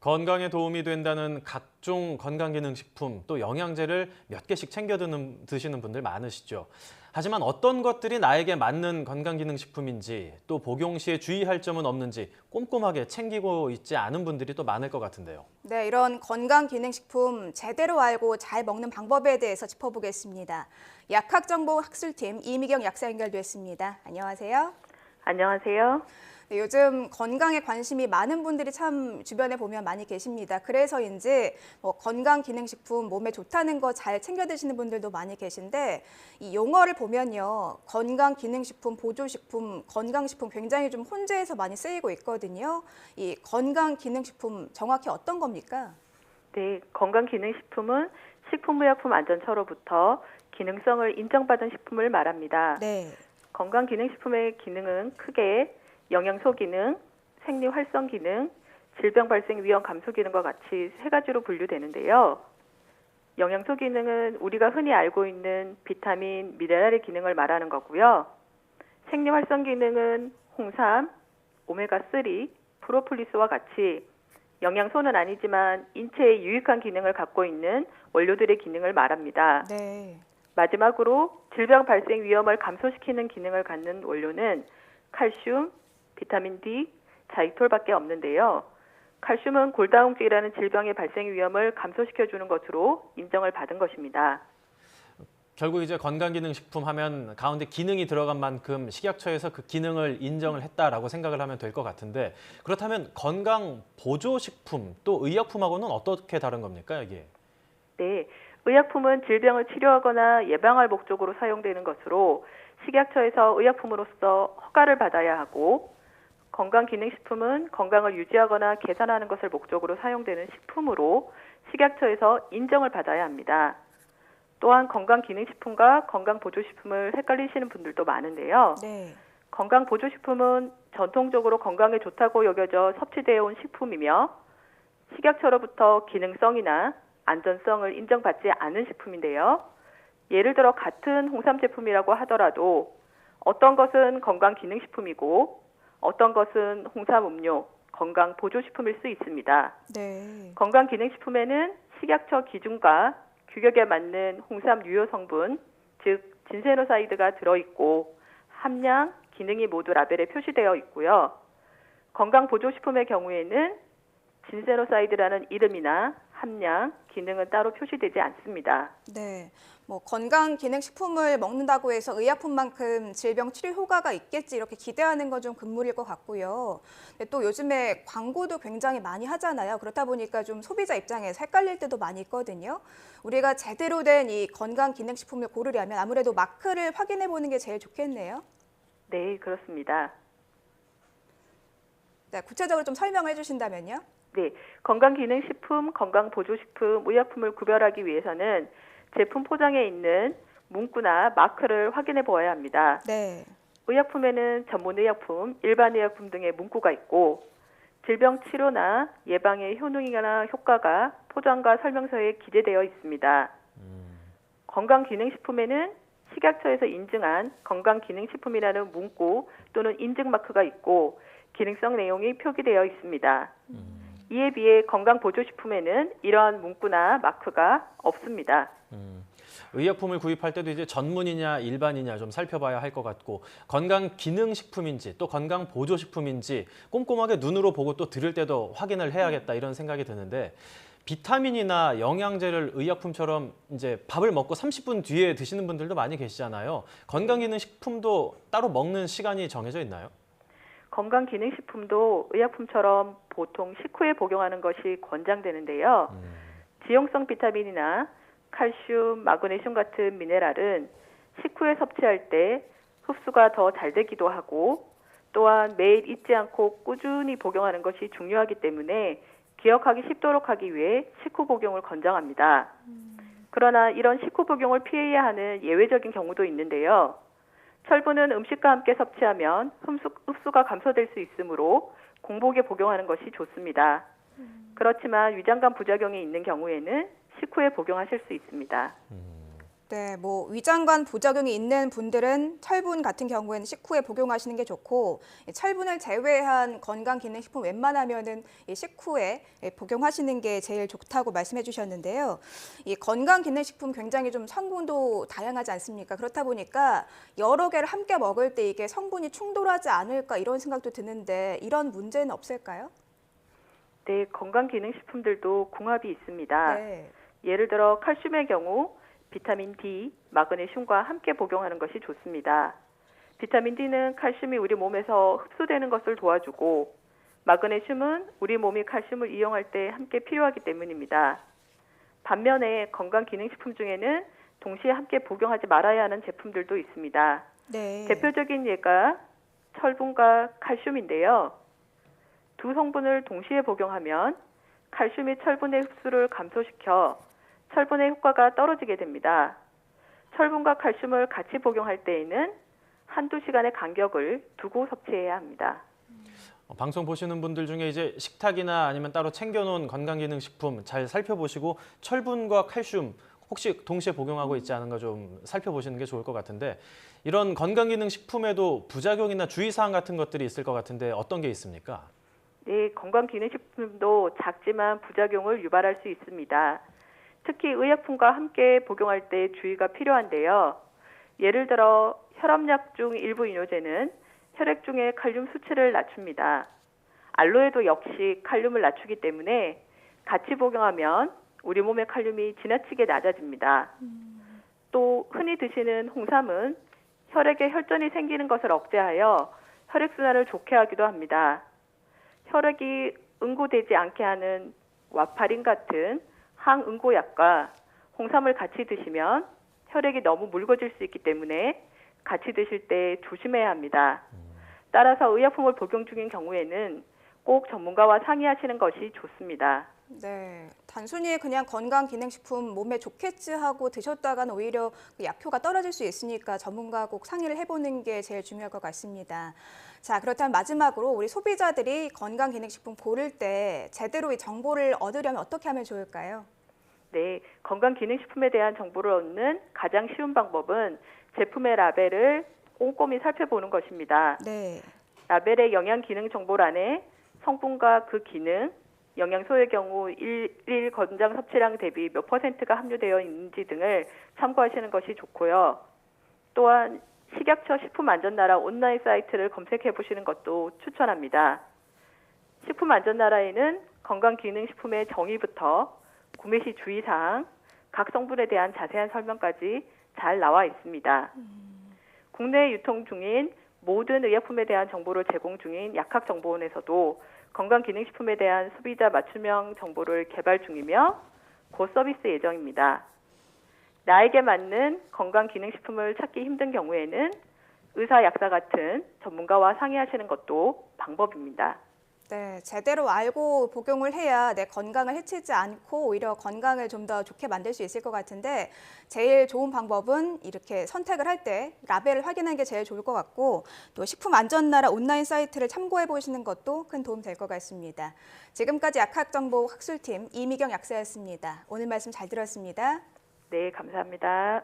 건강에 도움이 된다는 각종 건강기능식품 또 영양제를 몇 개씩 챙겨 드시는 분들 많으시죠. 하지만 어떤 것들이 나에게 맞는 건강기능식품인지 또 복용 시에 주의할 점은 없는지 꼼꼼하게 챙기고 있지 않은 분들이 또 많을 것 같은데요. 네, 이런 건강기능식품 제대로 알고 잘 먹는 방법에 대해서 짚어보겠습니다. 약학정보학술팀 이미경 약사 연결됐습니다. 안녕하세요. 안녕하세요. 네, 요즘 건강에 관심이 많은 분들이 참 주변에 보면 많이 계십니다. 그래서인지 건강기능식품 몸에 좋다는 거 잘 챙겨 드시는 분들도 많이 계신데 이 용어를 보면요. 건강기능식품, 보조식품, 건강식품 굉장히 좀 혼재해서 많이 쓰이고 있거든요. 이 건강기능식품 정확히 어떤 겁니까? 네, 건강기능식품은 식품의약품안전처로부터 기능성을 인정받은 식품을 말합니다. 네. 건강기능식품의 기능은 크게 영양소 기능, 생리 활성 기능, 질병 발생 위험 감소 기능과 같이 세 가지로 분류되는데요. 영양소 기능은 우리가 흔히 알고 있는 비타민, 미네랄의 기능을 말하는 거고요. 생리 활성 기능은 홍삼, 오메가3, 프로폴리스와 같이 영양소는 아니지만 인체에 유익한 기능을 갖고 있는 원료들의 기능을 말합니다. 네. 마지막으로 질병 발생 위험을 감소시키는 기능을 갖는 원료는 칼슘, 비타민 D, 자이톨밖에 없는데요. 칼슘은 골다공증이라는 질병의 발생 위험을 감소시켜주는 것으로 인정을 받은 것입니다. 결국 이제 건강기능식품 하면 가운데 기능이 들어간 만큼 식약처에서 그 기능을 인정을 했다라고 생각을 하면 될 것 같은데 그렇다면 건강보조식품 또 의약품하고는 어떻게 다른 겁니까, 이게? 네, 의약품은 질병을 치료하거나 예방할 목적으로 사용되는 것으로 식약처에서 의약품으로서 허가를 받아야 하고 건강기능식품은 건강을 유지하거나 개선하는 것을 목적으로 사용되는 식품으로 식약처에서 인정을 받아야 합니다. 또한 건강기능식품과 건강보조식품을 헷갈리시는 분들도 많은데요. 네. 건강보조식품은 전통적으로 건강에 좋다고 여겨져 섭취되어 온 식품이며 식약처로부터 기능성이나 안전성을 인정받지 않은 식품인데요. 예를 들어 같은 홍삼 제품이라고 하더라도 어떤 것은 건강기능식품이고 어떤 것은 홍삼 음료, 건강보조식품일 수 있습니다. 네. 건강기능식품에는 식약처 기준과 규격에 맞는 홍삼 유효 성분, 즉 진세노사이드가 들어있고 함량, 기능이 모두 라벨에 표시되어 있고요. 건강보조식품의 경우에는 진세노사이드라는 이름이나 함량, 기능은 따로 표시되지 않습니다. 네. 건강기능식품을 먹는다고 해서 의약품만큼 질병 치료 효과가 있겠지 이렇게 기대하는 건 좀 금물일 것 같고요. 또 요즘에 광고도 굉장히 많이 하잖아요. 그렇다 보니까 좀 소비자 입장에서 헷갈릴 때도 많이 있거든요. 우리가 제대로 된 이 건강기능식품을 고르려면 아무래도 마크를 확인해 보는 게 제일 좋겠네요. 네, 그렇습니다. 네, 구체적으로 좀 설명해 주신다면요. 네, 건강기능식품, 건강보조식품, 의약품을 구별하기 위해서는 제품 포장에 있는 문구나 마크를 확인해 보아야 합니다. 네. 의약품에는 전문의약품, 일반의약품 등의 문구가 있고 질병 치료나 예방의 효능이나 효과가 포장과 설명서에 기재되어 있습니다. 건강기능식품에는 식약처에서 인증한 건강기능식품이라는 문구 또는 인증 마크가 있고 기능성 내용이 표기되어 있습니다. 이에 비해 건강보조식품에는 이러한 문구나 마크가 없습니다. 의약품을 구입할 때도 이제 전문이냐 일반이냐 좀 살펴봐야 할 것 같고 건강기능식품인지 또 건강보조식품인지 꼼꼼하게 눈으로 보고 또 들을 때도 확인을 해야겠다 이런 생각이 드는데 비타민이나 영양제를 의약품처럼 이제 밥을 먹고 30분 뒤에 드시는 분들도 많이 계시잖아요. 건강기능식품도 따로 먹는 시간이 정해져 있나요? 건강기능식품도 의약품처럼 보통 식후에 복용하는 것이 권장되는데요. 지용성 비타민이나 칼슘, 마그네슘 같은 미네랄은 식후에 섭취할 때 흡수가 더 잘 되기도 하고 또한 매일 잊지 않고 꾸준히 복용하는 것이 중요하기 때문에 기억하기 쉽도록 하기 위해 식후 복용을 권장합니다. 그러나 이런 식후 복용을 피해야 하는 예외적인 경우도 있는데요. 철분은 음식과 함께 섭취하면 흡수가 감소될 수 있으므로 공복에 복용하는 것이 좋습니다. 그렇지만 위장관 부작용이 있는 경우에는 식후에 복용하실 수 있습니다. 네, 뭐 위장관 부작용이 있는 분들은 철분 같은 경우에는 식후에 복용하시는 게 좋고 이 철분을 제외한 건강기능식품 웬만하면은 이 식후에 복용하시는 게 제일 좋다고 말씀해 주셨는데요. 이 건강기능식품 굉장히 좀 성분도 다양하지 않습니까? 그렇다 보니까 여러 개를 함께 먹을 때 이게 성분이 충돌하지 않을까 이런 생각도 드는데 이런 문제는 없을까요? 네, 건강기능식품들도 궁합이 있습니다. 네. 예를 들어 칼슘의 경우 비타민 D, 마그네슘과 함께 복용하는 것이 좋습니다. 비타민 D는 칼슘이 우리 몸에서 흡수되는 것을 도와주고 마그네슘은 우리 몸이 칼슘을 이용할 때 함께 필요하기 때문입니다. 반면에 건강기능식품 중에는 동시에 함께 복용하지 말아야 하는 제품들도 있습니다. 네. 대표적인 예가 철분과 칼슘인데요. 두 성분을 동시에 복용하면 칼슘이 철분의 흡수를 감소시켜 철분의 효과가 떨어지게 됩니다. 철분과 칼슘을 같이 복용할 때에는 한두 시간의 간격을 두고 섭취해야 합니다. 방송 보시는 분들 중에 이제 식탁이나 아니면 따로 챙겨놓은 건강기능식품 잘 살펴보시고 철분과 칼슘 혹시 동시에 복용하고 있지 않은가 좀 살펴보시는 게 좋을 것 같은데 이런 건강기능식품에도 부작용이나 주의사항 같은 것들이 있을 것 같은데 어떤 게 있습니까? 네, 건강기능식품도 작지만 부작용을 유발할 수 있습니다. 특히 의약품과 함께 복용할 때 주의가 필요한데요. 예를 들어 혈압약 중 일부 이뇨제는 혈액 중의 칼륨 수치를 낮춥니다. 알로에도 역시 칼륨을 낮추기 때문에 같이 복용하면 우리 몸의 칼륨이 지나치게 낮아집니다. 또 흔히 드시는 홍삼은 혈액에 혈전이 생기는 것을 억제하여 혈액순환을 좋게 하기도 합니다. 혈액이 응고되지 않게 하는 와파린 같은 항응고약과 홍삼을 같이 드시면 혈액이 너무 묽어질 수 있기 때문에 같이 드실 때 조심해야 합니다. 따라서 의약품을 복용 중인 경우에는 꼭 전문가와 상의하시는 것이 좋습니다. 네, 단순히 그냥 건강기능식품 몸에 좋겠지 하고 드셨다가는 오히려 그 약효가 떨어질 수 있으니까 전문가와 꼭 상의를 해보는 게 제일 중요할 것 같습니다. 자, 그렇다면 마지막으로 우리 소비자들이 건강기능식품 고를 때 제대로 이 정보를 얻으려면 어떻게 하면 좋을까요? 네, 건강기능식품에 대한 정보를 얻는 가장 쉬운 방법은 제품의 라벨을 꼼꼼히 살펴보는 것입니다. 네. 라벨의 영양기능 정보란에 성분과 그 기능, 영양소의 경우 일일 권장 섭취량 대비 몇 %가 함유되어 있는지 등을 참고하시는 것이 좋고요. 또한 식약처 식품안전나라 온라인 사이트를 검색해 보시는 것도 추천합니다. 식품안전나라에는 건강기능식품의 정의부터 구매 시 주의사항, 각 성분에 대한 자세한 설명까지 잘 나와 있습니다. 국내 유통 중인 모든 의약품에 대한 정보를 제공 중인 약학정보원에서도 건강기능식품에 대한 소비자 맞춤형 정보를 개발 중이며 곧 서비스 예정입니다. 나에게 맞는 건강기능식품을 찾기 힘든 경우에는 의사, 약사 같은 전문가와 상의하시는 것도 방법입니다. 네, 제대로 알고 복용을 해야 내 건강을 해치지 않고 오히려 건강을 좀 더 좋게 만들 수 있을 것 같은데 제일 좋은 방법은 이렇게 선택을 할 때 라벨을 확인하는 게 제일 좋을 것 같고 또 식품안전나라 온라인 사이트를 참고해 보시는 것도 큰 도움 될 것 같습니다. 지금까지 약학정보 학술팀 이미경 약사였습니다. 오늘 말씀 잘 들었습니다. 네, 감사합니다.